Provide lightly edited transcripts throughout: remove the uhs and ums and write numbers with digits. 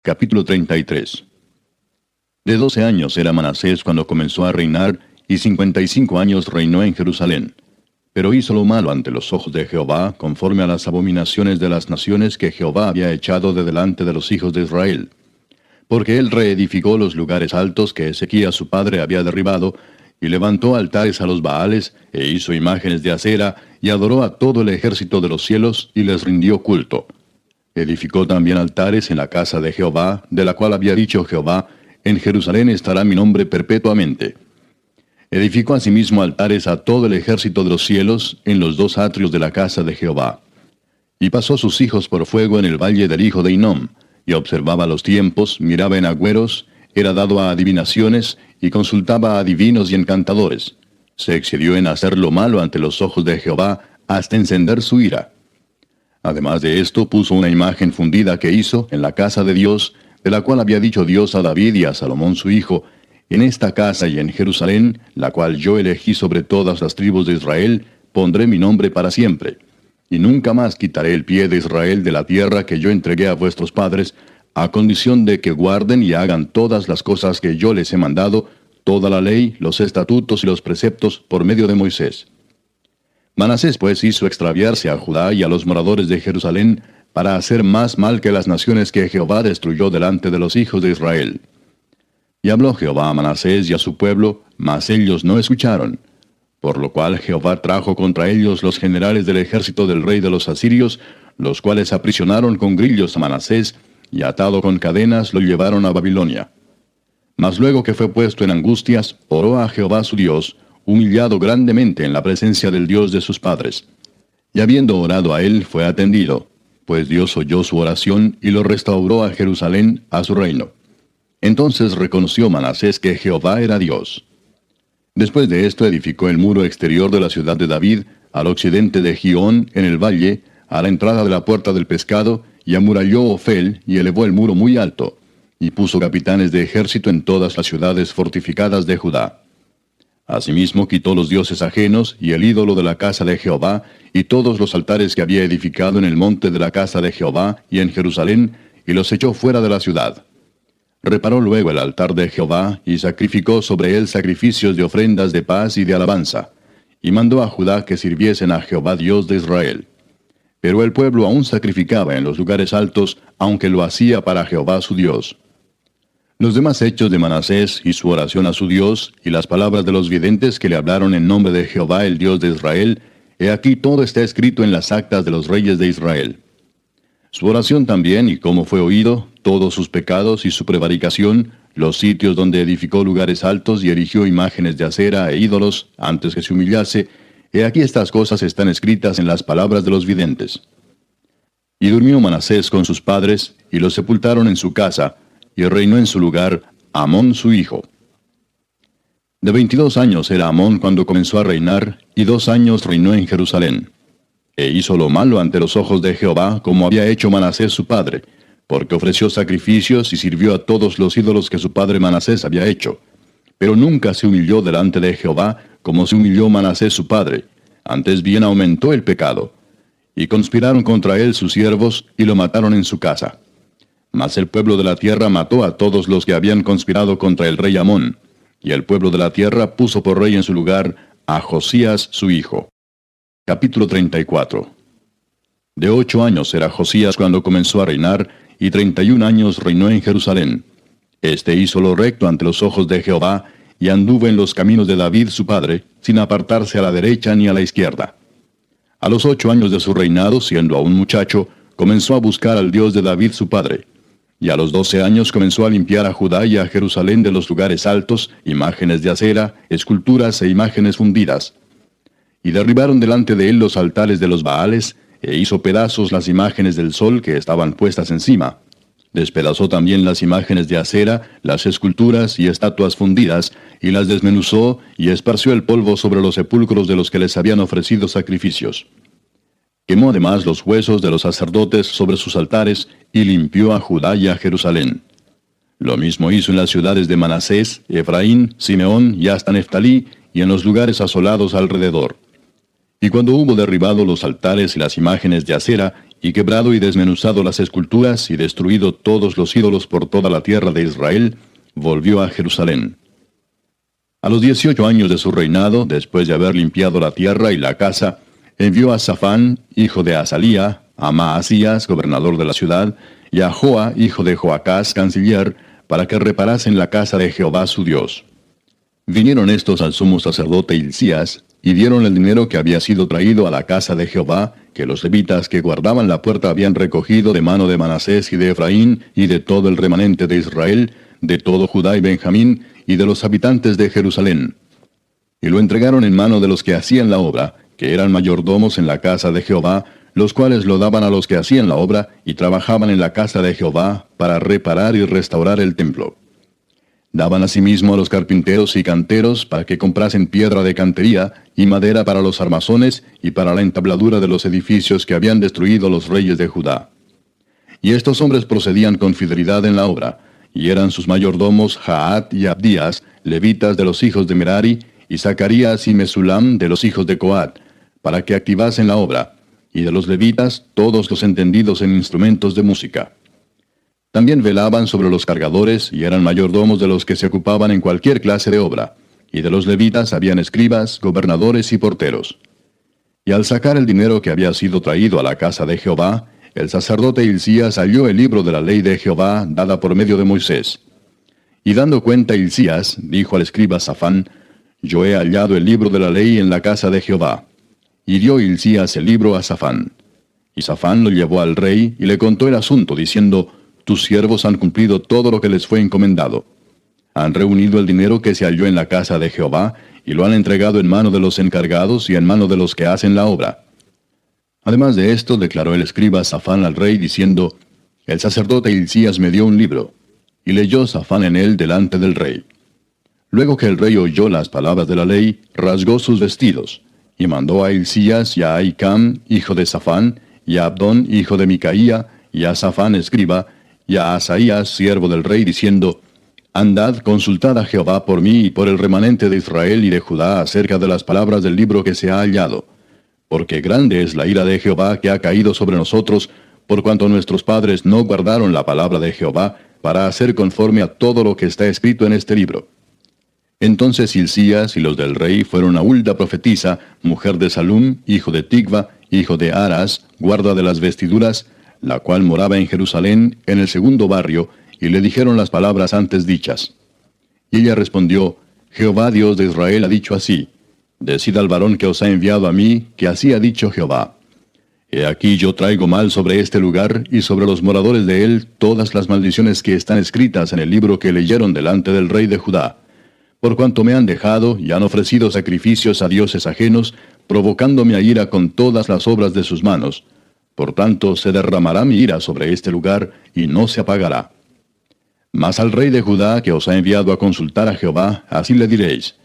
Capítulo 33. De 12 años era Manasés cuando comenzó a reinar, y 55 años reinó en Jerusalén. Pero hizo lo malo ante los ojos de Jehová, conforme a las abominaciones de las naciones que Jehová había echado de delante de los hijos de Israel. Porque él reedificó los lugares altos que Ezequías su padre había derribado, y levantó altares a los Baales, e hizo imágenes de acera, y adoró a todo el ejército de los cielos, y les rindió culto. Edificó también altares en la casa de Jehová, de la cual había dicho Jehová: en Jerusalén estará mi nombre perpetuamente. Edificó asimismo altares a todo el ejército de los cielos, en los dos atrios de la casa de Jehová. Y pasó sus hijos por fuego en el valle del hijo de Hinnom, y observaba los tiempos, miraba en agüeros, era dado a adivinaciones, y consultaba a adivinos y encantadores. Se excedió en hacer lo malo ante los ojos de Jehová, hasta encender su ira. Además de esto, puso una imagen fundida que hizo en la casa de Dios, de la cual había dicho Dios a David y a Salomón su hijo: en esta casa y en Jerusalén, la cual yo elegí sobre todas las tribus de Israel, pondré mi nombre para siempre. Y nunca más quitaré el pie de Israel de la tierra que yo entregué a vuestros padres, a condición de que guarden y hagan todas las cosas que yo les he mandado, toda la ley, los estatutos y los preceptos por medio de Moisés. Manasés pues hizo extraviarse a Judá y a los moradores de Jerusalén, para hacer más mal que las naciones que Jehová destruyó delante de los hijos de Israel. Y habló Jehová a Manasés y a su pueblo, mas ellos no escucharon. Por lo cual Jehová trajo contra ellos los generales del ejército del rey de los asirios, los cuales aprisionaron con grillos a Manasés, y atado con cadenas lo llevaron a Babilonia. Mas luego que fue puesto en angustias, oró a Jehová su Dios, humillado grandemente en la presencia del Dios de sus padres. Y habiendo orado a él, fue atendido, pues Dios oyó su oración y lo restauró a Jerusalén, a su reino. Entonces reconoció Manasés que Jehová era Dios. Después de esto edificó el muro exterior de la ciudad de David, al occidente de Gihón, en el valle, a la entrada de la puerta del pescado, y amuralló Ofel, y elevó el muro muy alto, y puso capitanes de ejército en todas las ciudades fortificadas de Judá. Asimismo quitó los dioses ajenos, y el ídolo de la casa de Jehová, y todos los altares que había edificado en el monte de la casa de Jehová, y en Jerusalén, y los echó fuera de la ciudad. Reparó luego el altar de Jehová, y sacrificó sobre él sacrificios de ofrendas de paz y de alabanza, y mandó a Judá que sirviesen a Jehová Dios de Israel. Pero el pueblo aún sacrificaba en los lugares altos, aunque lo hacía para Jehová su Dios. Los demás hechos de Manasés y su oración a su Dios, y las palabras de los videntes que le hablaron en nombre de Jehová el Dios de Israel, he aquí todo está escrito en las actas de los reyes de Israel. Su oración también, y cómo fue oído, todos sus pecados y su prevaricación, los sitios donde edificó lugares altos y erigió imágenes de acera e ídolos, antes que se humillase, he aquí estas cosas están escritas en las palabras de los videntes. Y durmió Manasés con sus padres, y los sepultaron en su casa, y reinó en su lugar Amón su hijo. De 22 años era Amón cuando comenzó a reinar, y 2 años reinó en Jerusalén. E hizo lo malo ante los ojos de Jehová, como había hecho Manasés su padre, porque ofreció sacrificios y sirvió a todos los ídolos que su padre Manasés había hecho. Pero nunca se humilló delante de Jehová, como se humilló Manasés su padre, antes bien aumentó el pecado. Y conspiraron contra él sus siervos, y lo mataron en su casa. Mas el pueblo de la tierra mató a todos los que habían conspirado contra el rey Amón, y el pueblo de la tierra puso por rey en su lugar a Josías su hijo. Capítulo 34. De 8 años era Josías cuando comenzó a reinar, y 31 años reinó en Jerusalén. Este hizo lo recto ante los ojos de Jehová, y anduvo en los caminos de David su padre, sin apartarse a la derecha ni a la izquierda. A los 8 años de su reinado, siendo aún muchacho, comenzó a buscar al Dios de David su padre. Y a los 12 años comenzó a limpiar a Judá y a Jerusalén de los lugares altos, imágenes de acera, esculturas e imágenes fundidas. Y derribaron delante de él los altares de los Baales, e hizo pedazos las imágenes del sol que estaban puestas encima. Despedazó también las imágenes de acera, las esculturas y estatuas fundidas, y las desmenuzó, y esparció el polvo sobre los sepulcros de los que les habían ofrecido sacrificios. Quemó además los huesos de los sacerdotes sobre sus altares, y limpió a Judá y a Jerusalén. Lo mismo hizo en las ciudades de Manasés, Efraín, Simeón y hasta Neftalí, y en los lugares asolados alrededor. Y cuando hubo derribado los altares y las imágenes de acera, y quebrado y desmenuzado las esculturas, y destruido todos los ídolos por toda la tierra de Israel, volvió a Jerusalén. A los 18 años de su reinado, después de haber limpiado la tierra y la casa, envió a Safán, hijo de Azalía, a Maasías, gobernador de la ciudad, y a Joa, hijo de Joacás, canciller, para que reparasen la casa de Jehová su Dios. Vinieron estos al sumo sacerdote Hilcías, y dieron el dinero que había sido traído a la casa de Jehová, que los levitas que guardaban la puerta habían recogido de mano de Manasés y de Efraín, y de todo el remanente de Israel, de todo Judá y Benjamín, y de los habitantes de Jerusalén. Y lo entregaron en mano de los que hacían la obra, que eran mayordomos en la casa de Jehová, los cuales lo daban a los que hacían la obra, y trabajaban en la casa de Jehová, para reparar y restaurar el templo. Daban asimismo a los carpinteros y canteros para que comprasen piedra de cantería y madera para los armazones y para la entabladura de los edificios que habían destruido los reyes de Judá. Y estos hombres procedían con fidelidad en la obra, y eran sus mayordomos Jaat y Abdías, levitas de los hijos de Merari, y Zacarías y Mesulam de los hijos de Coat, para que activasen la obra, y de los levitas todos los entendidos en instrumentos de música. También velaban sobre los cargadores, y eran mayordomos de los que se ocupaban en cualquier clase de obra, y de los levitas habían escribas, gobernadores y porteros. Y al sacar el dinero que había sido traído a la casa de Jehová, el sacerdote Hilcías halló el libro de la ley de Jehová dada por medio de Moisés. Y dando cuenta Hilcías, dijo al escriba Safán, Yo he hallado el libro de la ley en la casa de Jehová. Y dio Hilcías el libro a Safán. Y Safán lo llevó al rey, y le contó el asunto, diciendo, Tus siervos han cumplido todo lo que les fue encomendado. Han reunido el dinero que se halló en la casa de Jehová, y lo han entregado en mano de los encargados y en mano de los que hacen la obra. Además de esto, declaró el escriba Safán al rey, diciendo, El sacerdote Hilcías me dio un libro. Y leyó Safán en él delante del rey. Luego que el rey oyó las palabras de la ley, rasgó sus vestidos, y mandó a Hilcías y a Ahicam, hijo de Safán, y a Abdón, hijo de Micaía, y a Safán, escriba, y a Asaías, siervo del rey, diciendo, Andad, consultad a Jehová por mí y por el remanente de Israel y de Judá acerca de las palabras del libro que se ha hallado. Porque grande es la ira de Jehová que ha caído sobre nosotros, por cuanto nuestros padres no guardaron la palabra de Jehová, para hacer conforme a todo lo que está escrito en este libro. Entonces Hilcías y los del rey fueron a Hulda profetisa, mujer de Salum, hijo de Tigva, hijo de Aras, guarda de las vestiduras, la cual moraba en Jerusalén, en el segundo barrio, y le dijeron las palabras antes dichas. Y ella respondió, Jehová Dios de Israel ha dicho así, Decid al varón que os ha enviado a mí, que así ha dicho Jehová. He aquí yo traigo mal sobre este lugar, y sobre los moradores de él, todas las maldiciones que están escritas en el libro que leyeron delante del rey de Judá. Por cuanto me han dejado, y han ofrecido sacrificios a dioses ajenos, provocándome a ira con todas las obras de sus manos. Por tanto, se derramará mi ira sobre este lugar, y no se apagará. Mas al rey de Judá, que os ha enviado a consultar a Jehová, así le diréis,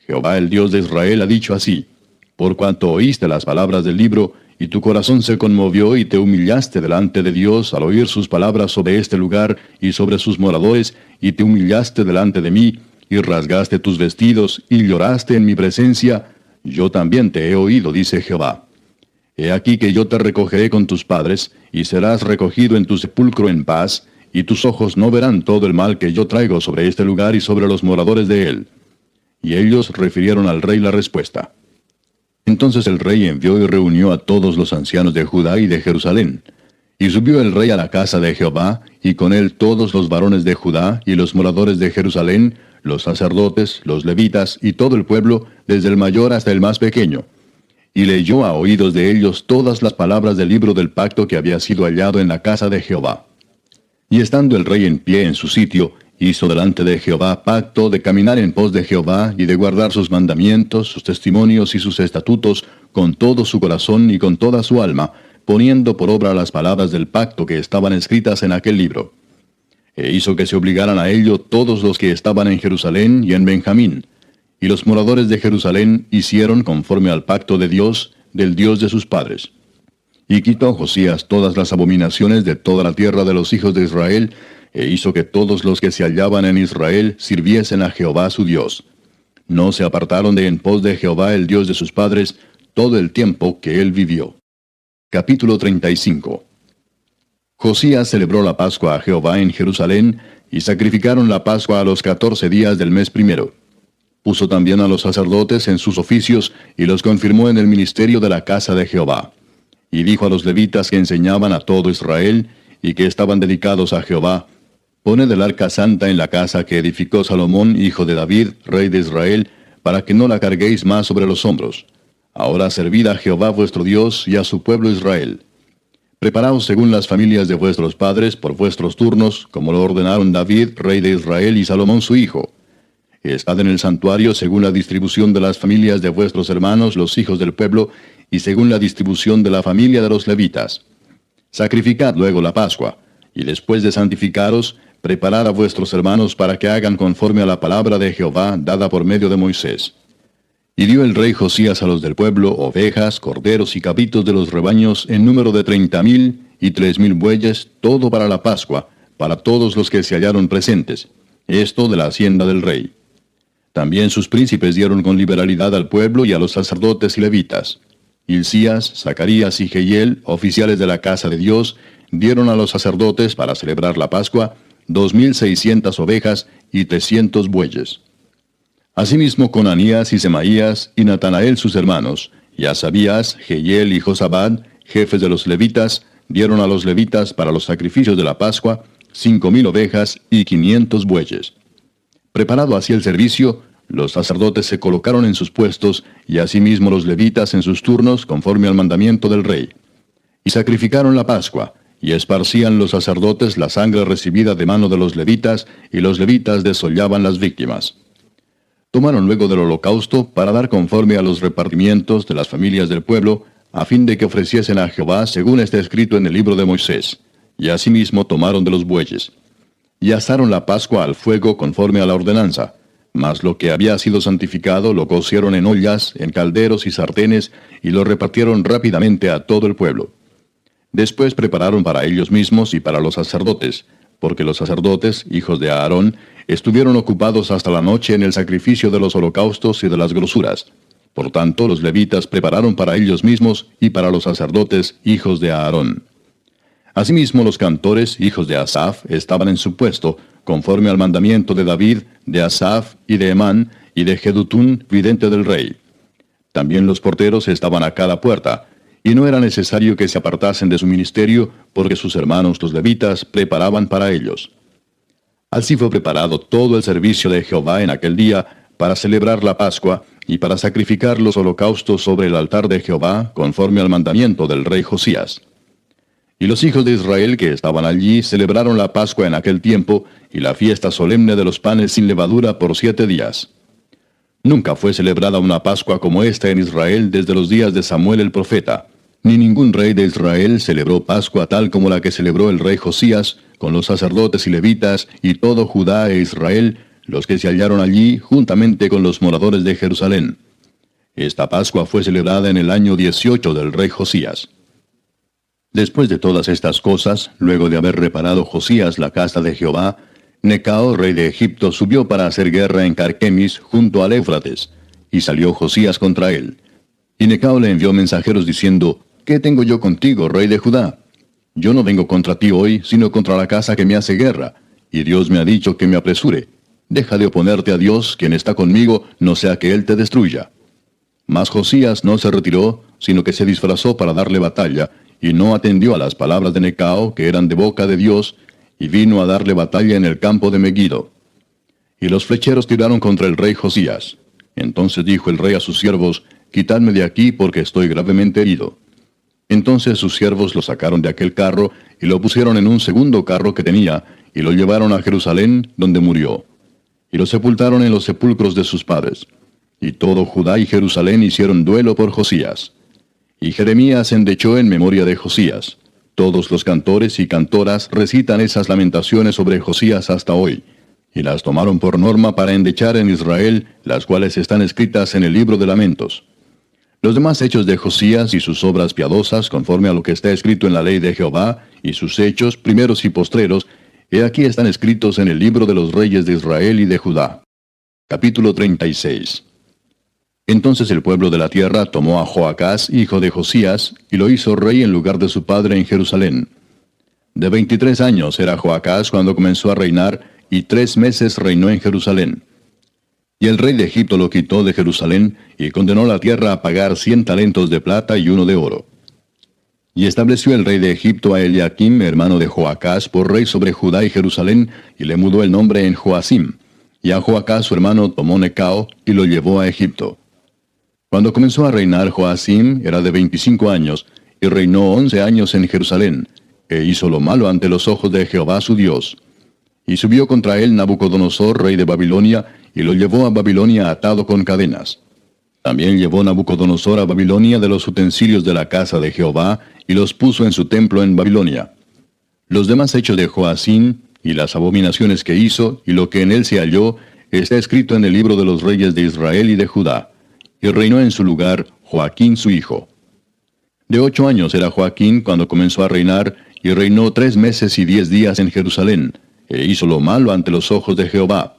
Jehová el Dios de Israel ha dicho así, por cuanto oíste las palabras del libro, y tu corazón se conmovió y te humillaste delante de Dios al oír sus palabras sobre este lugar y sobre sus moradores, y te humillaste delante de mí, y rasgaste tus vestidos, y lloraste en mi presencia, yo también te he oído, dice Jehová. He aquí que yo te recogeré con tus padres, y serás recogido en tu sepulcro en paz, y tus ojos no verán todo el mal que yo traigo sobre este lugar y sobre los moradores de él. Y ellos refirieron al rey la respuesta. Entonces el rey envió y reunió a todos los ancianos de Judá y de Jerusalén. Y subió el rey a la casa de Jehová, y con él todos los varones de Judá y los moradores de Jerusalén, los sacerdotes, los levitas y todo el pueblo, desde el mayor hasta el más pequeño. Y leyó a oídos de ellos todas las palabras del libro del pacto que había sido hallado en la casa de Jehová. Y estando el rey en pie en su sitio, hizo delante de Jehová pacto de caminar en pos de Jehová y de guardar sus mandamientos, sus testimonios y sus estatutos con todo su corazón y con toda su alma, poniendo por obra las palabras del pacto que estaban escritas en aquel libro. E hizo que se obligaran a ello todos los que estaban en Jerusalén y en Benjamín. Y los moradores de Jerusalén hicieron conforme al pacto de Dios, del Dios de sus padres. Y quitó Josías todas las abominaciones de toda la tierra de los hijos de Israel, e hizo que todos los que se hallaban en Israel sirviesen a Jehová su Dios. No se apartaron de en pos de Jehová el Dios de sus padres todo el tiempo que él vivió. Capítulo 35. Josías celebró la Pascua a Jehová en Jerusalén, y sacrificaron la Pascua a los 14 días del mes primero. Puso también a los sacerdotes en sus oficios, y los confirmó en el ministerio de la casa de Jehová. Y dijo a los levitas que enseñaban a todo Israel, y que estaban dedicados a Jehová: Poned el arca santa en la casa que edificó Salomón, hijo de David, rey de Israel, para que no la carguéis más sobre los hombros. Ahora servid a Jehová vuestro Dios y a su pueblo Israel. Preparaos según las familias de vuestros padres por vuestros turnos, como lo ordenaron David, rey de Israel, y Salomón su hijo. Estad en el santuario según la distribución de las familias de vuestros hermanos, los hijos del pueblo, y según la distribución de la familia de los levitas. Sacrificad luego la Pascua, y después de santificaros, preparad a vuestros hermanos para que hagan conforme a la palabra de Jehová dada por medio de Moisés. Y dio el rey Josías a los del pueblo ovejas, corderos y cabritos de los rebaños en número de 30,000, y 3,000 bueyes, todo para la Pascua, para todos los que se hallaron presentes, esto de la hacienda del rey. También sus príncipes dieron con liberalidad al pueblo y a los sacerdotes y levitas. Hilcías, Zacarías y Jehiel, oficiales de la casa de Dios, dieron a los sacerdotes para celebrar la Pascua 2,600 ovejas y 300 bueyes. Asimismo Conanías y Semaías y Natanael sus hermanos, y Asabías, Jehiel y Josabad, jefes de los levitas, dieron a los levitas para los sacrificios de la Pascua 5,000 ovejas y 500 bueyes. Preparado así el servicio, los sacerdotes se colocaron en sus puestos, y asimismo los levitas en sus turnos, conforme al mandamiento del rey. Y sacrificaron la Pascua, y esparcían los sacerdotes la sangre recibida de mano de los levitas, y los levitas desollaban las víctimas. Tomaron luego del holocausto para dar conforme a los repartimientos de las familias del pueblo, a fin de que ofreciesen a Jehová según está escrito en el libro de Moisés. Y asimismo tomaron de los bueyes. Y asaron la Pascua al fuego conforme a la ordenanza. Mas lo que había sido santificado lo cocieron en ollas, en calderos y sartenes, y lo repartieron rápidamente a todo el pueblo. Después prepararon para ellos mismos y para los sacerdotes, porque los sacerdotes, hijos de Aarón, estuvieron ocupados hasta la noche en el sacrificio de los holocaustos y de las grosuras. Por tanto, los levitas prepararon para ellos mismos y para los sacerdotes, hijos de Aarón. Asimismo, los cantores, hijos de Asaf, estaban en su puesto, conforme al mandamiento de David, de Asaf y de Emán, y de Jedutún, vidente del rey. También los porteros estaban a cada puerta, y no era necesario que se apartasen de su ministerio, porque sus hermanos los levitas preparaban para ellos. Así fue preparado todo el servicio de Jehová en aquel día, para celebrar la Pascua, y para sacrificar los holocaustos sobre el altar de Jehová, conforme al mandamiento del rey Josías. Y los hijos de Israel que estaban allí celebraron la Pascua en aquel tiempo, y la fiesta solemne de los panes sin levadura por 7 días. Nunca fue celebrada una Pascua como esta en Israel desde los días de Samuel el profeta. Ni ningún rey de Israel celebró Pascua tal como la que celebró el rey Josías, con los sacerdotes y levitas, y todo Judá e Israel, los que se hallaron allí, juntamente con los moradores de Jerusalén. Esta Pascua fue celebrada en el año 18 del rey Josías. Después de todas estas cosas, luego de haber reparado Josías la casa de Jehová, Necao, rey de Egipto, subió para hacer guerra en Carquemis, junto al Éufrates, y salió Josías contra él. Y Necao le envió mensajeros diciendo: ¿Qué tengo yo contigo, rey de Judá? Yo no vengo contra ti hoy, sino contra la casa que me hace guerra, y Dios me ha dicho que me apresure. Deja de oponerte a Dios, quien está conmigo, no sea que él te destruya. Mas Josías no se retiró, sino que se disfrazó para darle batalla, y no atendió a las palabras de Necao, que eran de boca de Dios, y vino a darle batalla en el campo de Megiddo. Y los flecheros tiraron contra el rey Josías. Entonces dijo el rey a sus siervos: Quitadme de aquí, porque estoy gravemente herido. Entonces sus siervos lo sacaron de aquel carro, y lo pusieron en un segundo carro que tenía, y lo llevaron a Jerusalén, donde murió. Y lo sepultaron en los sepulcros de sus padres. Y todo Judá y Jerusalén hicieron duelo por Josías. Y Jeremías endechó en memoria de Josías. Todos los cantores y cantoras recitan esas lamentaciones sobre Josías hasta hoy, y las tomaron por norma para endechar en Israel, las cuales están escritas en el libro de lamentos. Los demás hechos de Josías y sus obras piadosas, conforme a lo que está escrito en la ley de Jehová, y sus hechos, primeros y postreros, he aquí están escritos en el libro de los reyes de Israel y de Judá. Capítulo 36. Entonces el pueblo de la tierra tomó a Joacás, hijo de Josías, y lo hizo rey en lugar de su padre en Jerusalén. De 23 años era Joacás cuando comenzó a reinar, y 3 meses reinó en Jerusalén. Y el rey de Egipto lo quitó de Jerusalén, y condenó la tierra a pagar 100 talentos de plata y 1 de oro. Y estableció el rey de Egipto a Eliakim, hermano de Joacás, por rey sobre Judá y Jerusalén, y le mudó el nombre en Joacim. Y a Joacás su hermano tomó Necao, y lo llevó a Egipto. Cuando comenzó a reinar Joacim era de 25 años, y reinó 11 años en Jerusalén, e hizo lo malo ante los ojos de Jehová su Dios. Y subió contra él Nabucodonosor, rey de Babilonia, y lo llevó a Babilonia atado con cadenas. También llevó Nabucodonosor a Babilonia de los utensilios de la casa de Jehová, y los puso en su templo en Babilonia. Los demás hechos de Joacim, y las abominaciones que hizo, y lo que en él se halló, está escrito en el libro de los reyes de Israel y de Judá. Y reinó en su lugar Joaquín su hijo. De 8 años era Joaquín cuando comenzó a reinar, y reinó 3 meses y 10 días en Jerusalén, e hizo lo malo ante los ojos de Jehová.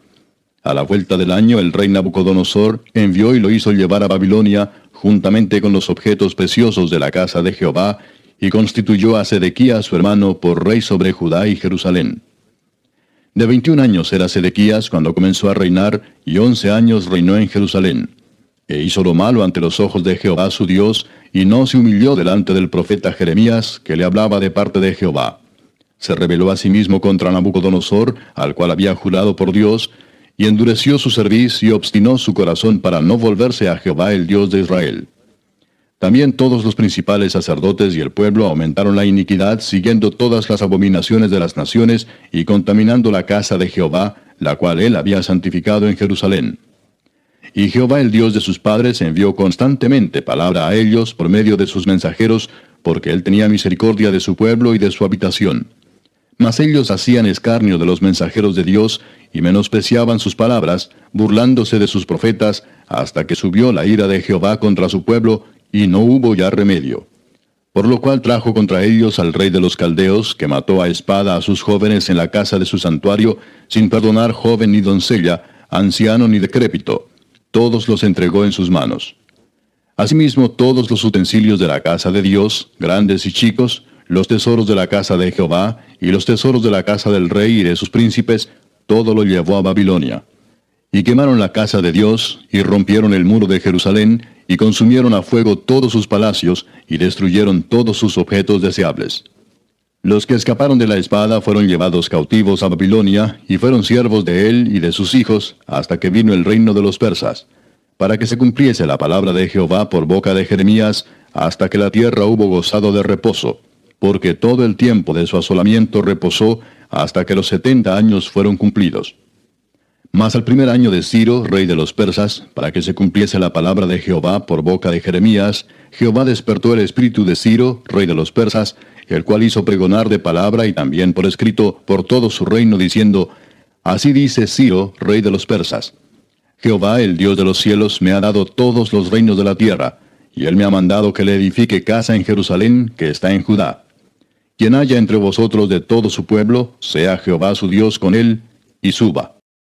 A la vuelta del año el rey Nabucodonosor envió y lo hizo llevar a Babilonia, juntamente con los objetos preciosos de la casa de Jehová, y constituyó a Sedequías su hermano por rey sobre Judá y Jerusalén. De 21 años era Sedequías cuando comenzó a reinar, y 11 años reinó en Jerusalén. E hizo lo malo ante los ojos de Jehová su Dios, y no se humilló delante del profeta Jeremías, que le hablaba de parte de Jehová. Se rebeló a sí mismo contra Nabucodonosor, al cual había jurado por Dios, y endureció su cerviz y obstinó su corazón para no volverse a Jehová el Dios de Israel. También todos los principales sacerdotes y el pueblo aumentaron la iniquidad, siguiendo todas las abominaciones de las naciones, y contaminando la casa de Jehová, la cual él había santificado en Jerusalén. Y Jehová el Dios de sus padres envió constantemente palabra a ellos por medio de sus mensajeros, porque él tenía misericordia de su pueblo y de su habitación. Mas ellos hacían escarnio de los mensajeros de Dios, y menospreciaban sus palabras, burlándose de sus profetas, hasta que subió la ira de Jehová contra su pueblo, y no hubo ya remedio. Por lo cual trajo contra ellos al rey de los caldeos, que mató a espada a sus jóvenes en la casa de su santuario, sin perdonar joven ni doncella, anciano ni decrépito. Todos los entregó en sus manos. Asimismo todos los utensilios de la casa de Dios, grandes y chicos, los tesoros de la casa de Jehová, y los tesoros de la casa del rey y de sus príncipes, todo lo llevó a Babilonia. Y quemaron la casa de Dios, y rompieron el muro de Jerusalén, y consumieron a fuego todos sus palacios, y destruyeron todos sus objetos deseables. Los que escaparon de la espada fueron llevados cautivos a Babilonia, y fueron siervos de él y de sus hijos, hasta que vino el reino de los persas, para que se cumpliese la palabra de Jehová por boca de Jeremías, hasta que la tierra hubo gozado de reposo, porque todo el tiempo de su asolamiento reposó, hasta que los 70 años fueron cumplidos. Mas al primer año de Ciro, rey de los persas, para que se cumpliese la palabra de Jehová por boca de Jeremías, Jehová despertó el espíritu de Ciro, rey de los persas, el cual hizo pregonar de palabra y también por escrito por todo su reino, diciendo: Así dice Ciro, rey de los persas: Jehová, el Dios de los cielos, me ha dado todos los reinos de la tierra, y él me ha mandado que le edifique casa en Jerusalén, que está en Judá. Quien haya entre vosotros de todo su pueblo, sea Jehová su Dios con él, y suba.